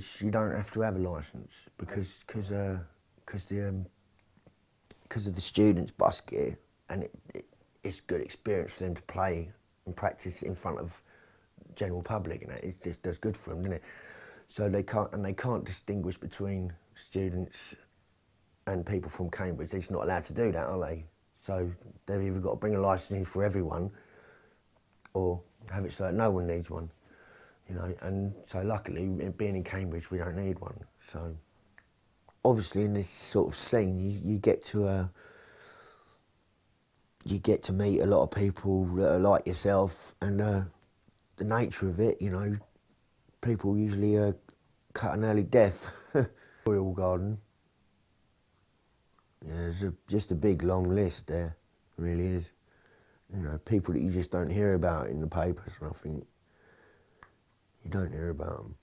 Cambridge, you don't have to have a licence because of the students busk it, and it's good experience for them to play and practice in front of general public, and it just does good for them, doesn't it? So they can't distinguish between students and people from Cambridge. They're just not allowed to do that, are they? So they've either got to bring a licence in for everyone, or have it so that no one needs one, you know. And so luckily, being in Cambridge, we don't need one. So obviously, in this sort of scene, you get to meet a lot of people that are like yourself, and the nature of it, you know, people usually cut an early death. Royal Garden. Yeah, there's just a big long list there, it really is. You know, people that you just don't hear about in the papers, and I think you don't hear about them.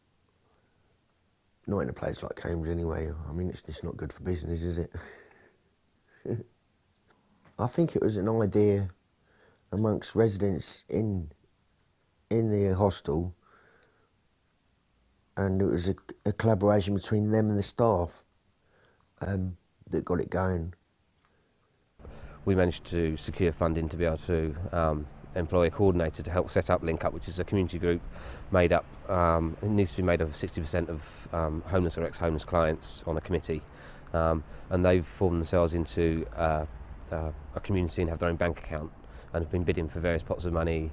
Not in a place like Cambridge anyway. I mean, it's not good for business, is it? I think it was an idea amongst residents in the hostel, and it was a collaboration between them and the staff that got it going. We managed to secure funding to be able to employ a coordinator to help set up Link Up, which is a community group made up, it needs to be made up of 60% of homeless or ex-homeless clients on a committee, and they've formed themselves into a community and have their own bank account, and have been bidding for various pots of money,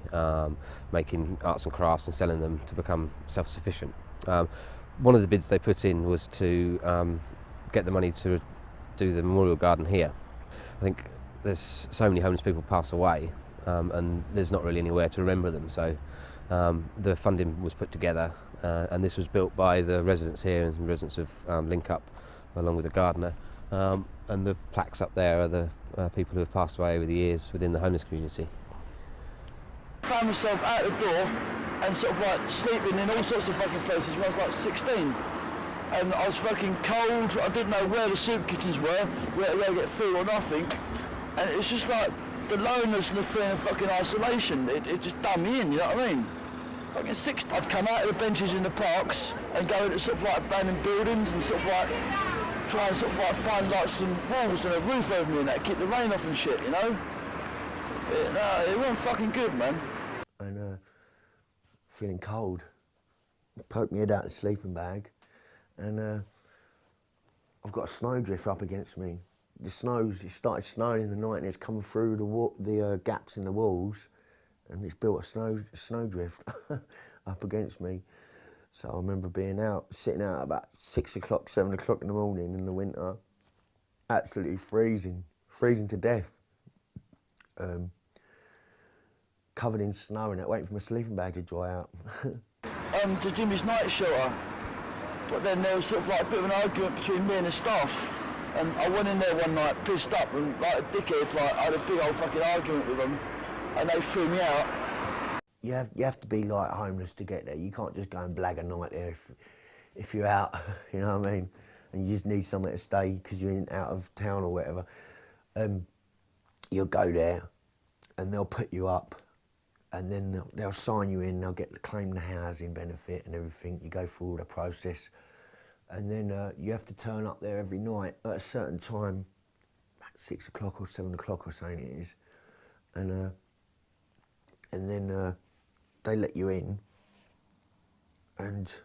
making arts and crafts and selling them to become self-sufficient. One of the bids they put in was to get the money to do the memorial garden here. I think there's so many homeless people pass away, and there's not really anywhere to remember them, so the funding was put together, and this was built by the residents here and residents of Link Up, along with the gardener, and the plaques up there are the people who have passed away over the years within the homeless community. I found myself out the door and sort of like sleeping in all sorts of fucking places when I was like 16. And I was fucking cold, I didn't know where the soup kitchens were, where to get food or nothing. And it's just like the loneliness and the feeling of fucking isolation, it just done me in, you know what I mean? Fucking 16, I'd come out of the benches in the parks and go into sort of like abandoned buildings and sort of like try and sort of like find like some walls and a roof over me and that, keep the rain off and shit, you know? It wasn't fucking good, man. And feeling cold, poked my head out of the sleeping bag, and I've got a snowdrift up against me. It started snowing in the night, and it's come through the gaps in the walls, and it's built a snowdrift up against me. So I remember being out, sitting out about 6 o'clock, 7 o'clock in the morning in the winter, absolutely freezing to death, covered in snow and that, waiting for my sleeping bag to dry out. To Jimmy's night shelter, but then there was sort of like a bit of an argument between me and the staff, and I went in there one night pissed up and like a dickhead, like I had a big old fucking argument with them, and they threw me out. You have to be like homeless to get there. You can't just go and blag a night there if you're out, you know what I mean? And you just need somewhere to stay because you're out of town or whatever. You'll go there and they'll put you up, and then they'll sign you in, they'll get to claim the housing benefit and everything. You go through all the process, and then you have to turn up there every night at a certain time, about 6 o'clock or 7 o'clock or something it is, and then they let you in, and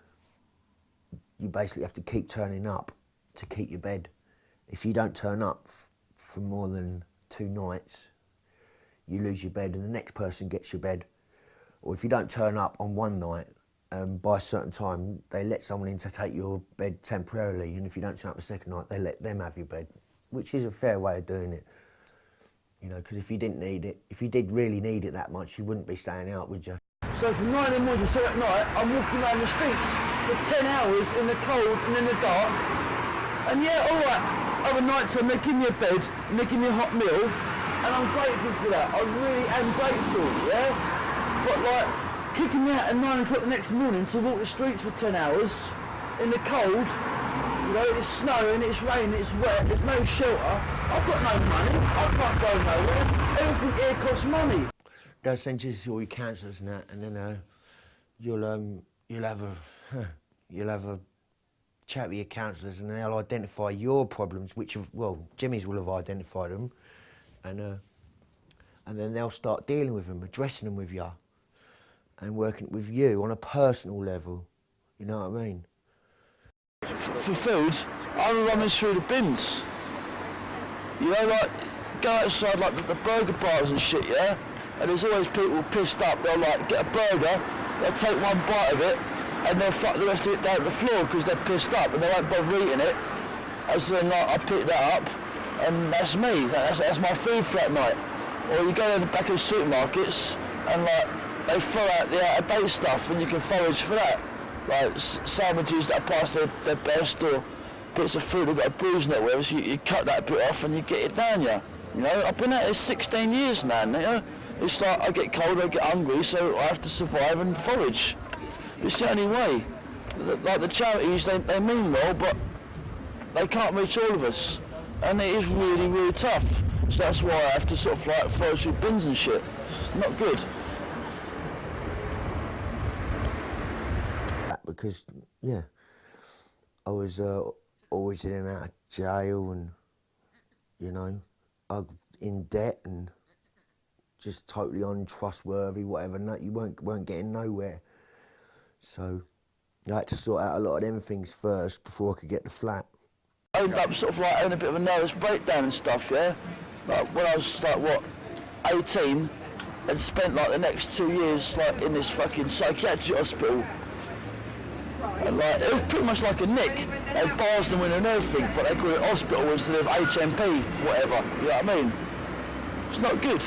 you basically have to keep turning up to keep your bed. If you don't turn up for more than 2 nights, you lose your bed and the next person gets your bed. Or if you don't turn up on one night, by a certain time, they let someone in to take your bed temporarily, and if you don't turn up the second night, they let them have your bed, which is a fair way of doing it. You know, because if you didn't need it, if you did really need it that much, you wouldn't be staying out, would you? So from 9 in the morning to 7 at night, I'm walking around the streets for 10 hours in the cold and in the dark. And yeah, all right, other nights they give me a bed and they give me a hot meal, and I'm grateful for that. I really am grateful, yeah? But like, kicking me out at 9 o'clock the next morning to walk the streets for 10 hours in the cold, you know, it's snowing, it's raining, it's wet, there's no shelter. I've got no money, I can't go nowhere. Everything here costs money. They'll send you to all your counsellors and that, and then you'll have a chat with your counsellors, and they'll identify your problems, which have, well, Jimmy's will have identified them, and then they'll start dealing with them, addressing them with you, and working with you on a personal level. You know what I mean? For food, I would rummage through the bins. You know, like, go outside like the burger bars and shit, yeah? And there's always people pissed up. They'll like get a burger, they'll take one bite of it, and they'll fuck the rest of it down to the floor because they're pissed up and they won't bother eating it. And so then like, I pick that up, and that's me. That's my food for that night. Or you go in the back of the supermarkets and like they throw out the out-of-date stuff, and you can forage for that. Like sandwiches that are past their best, or bits of fruit that got a bruise in it, whatever, so you cut that bit off and you get it down, yeah. You know, I've been at this 16 years now, you know. It's like I get cold, I get hungry, so I have to survive and forage. It's the only way. Like the charities, they mean well, but they can't reach all of us. And it is really, really tough. So that's why I have to sort of like forage through bins and shit. It's not good. Because, yeah, I was always in and out of jail, and, you know, in debt and just totally untrustworthy, whatever. No, you weren't getting nowhere. So I had to sort out a lot of them things first before I could get the flat. I ended up sort of like having a bit of a nervous breakdown and stuff, yeah? Like when I was like, what, 18, and spent like the next 2 years like in this fucking psychiatric hospital. And like, it was pretty much like a nick. They had bars them in and everything, but they call it hospital instead of HMP, whatever, you know what I mean? It's not good.